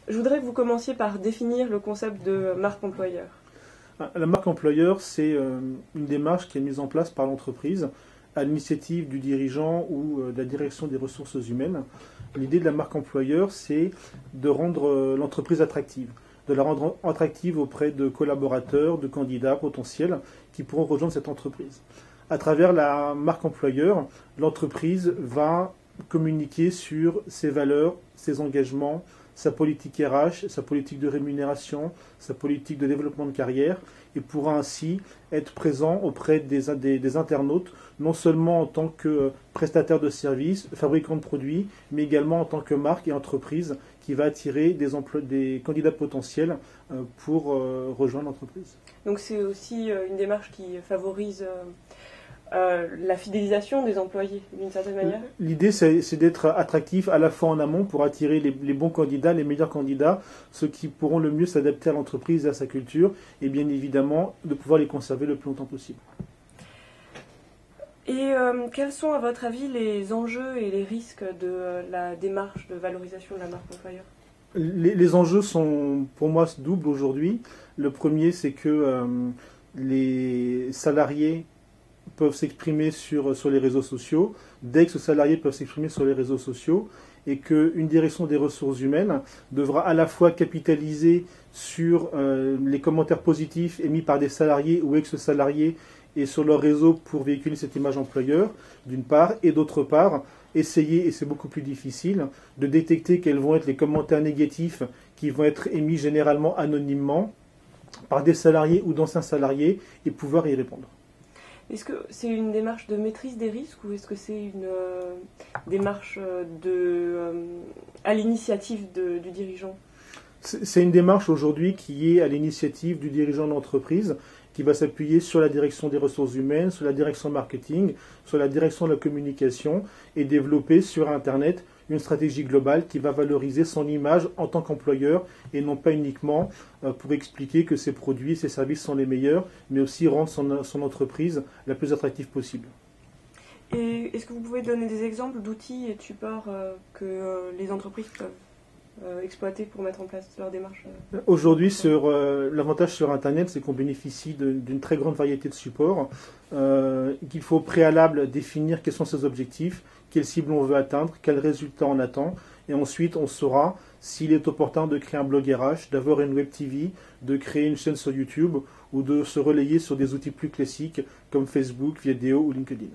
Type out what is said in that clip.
Je voudrais que vous commenciez par définir le concept de marque employeur. La marque employeur, c'est une démarche qui est mise en place par l'entreprise à l'initiative du dirigeant ou de la direction des ressources humaines. L'idée de la marque employeur, c'est de rendre l'entreprise attractive, de la rendre attractive auprès de collaborateurs, de candidats potentiels qui pourront rejoindre cette entreprise. À travers la marque employeur, l'entreprise va communiquer sur ses valeurs, ses engagements, sa politique RH, sa politique de rémunération, sa politique de développement de carrière, et pourra ainsi être présent auprès des internautes, non seulement en tant que prestataire de services, fabricant de produits, mais également en tant que marque et entreprise qui va attirer des candidats potentiels pour rejoindre l'entreprise. Donc c'est aussi une démarche qui favorise la fidélisation des employés, d'une certaine manière. L'idée, c'est d'être attractif à la fois en amont pour attirer les bons candidats, les meilleurs candidats, ceux qui pourront le mieux s'adapter à l'entreprise et à sa culture, et bien évidemment de pouvoir les conserver le plus longtemps possible. Et quels sont, à votre avis, les enjeux et les risques de la démarche de valorisation de la marque employeur ? Les enjeux sont, pour moi, doubles aujourd'hui. Le premier, c'est que les salariés peuvent s'exprimer sur les réseaux sociaux, d'ex-salariés peuvent s'exprimer sur les réseaux sociaux, et qu'une direction des ressources humaines devra à la fois capitaliser sur les commentaires positifs émis par des salariés ou ex-salariés et sur leur réseau pour véhiculer cette image employeur, d'une part, et d'autre part, essayer, et c'est beaucoup plus difficile, de détecter quels vont être les commentaires négatifs qui vont être émis généralement anonymement par des salariés ou d'anciens salariés et pouvoir y répondre. Est-ce que c'est une démarche de maîtrise des risques ou est-ce que c'est une démarche à l'initiative du dirigeant ? C'est une démarche aujourd'hui qui est à l'initiative du dirigeant de l'entreprise, qui va s'appuyer sur la direction des ressources humaines, sur la direction marketing, sur la direction de la communication et développer sur Internet une stratégie globale qui va valoriser son image en tant qu'employeur et non pas uniquement pour expliquer que ses produits et ses services sont les meilleurs, mais aussi rendre son entreprise la plus attractive possible. Et est-ce que vous pouvez donner des exemples d'outils et de supports que les entreprises peuvent exploiter pour mettre en place leur démarche? Aujourd'hui, l'avantage sur Internet, c'est qu'on bénéficie d'une très grande variété de supports, qu'il faut au préalable définir quels sont ses objectifs, quelles cibles on veut atteindre, quels résultats on attend, et ensuite on saura s'il est opportun de créer un blog RH, d'avoir une web TV, de créer une chaîne sur YouTube ou de se relayer sur des outils plus classiques comme Facebook, Viadeo ou LinkedIn.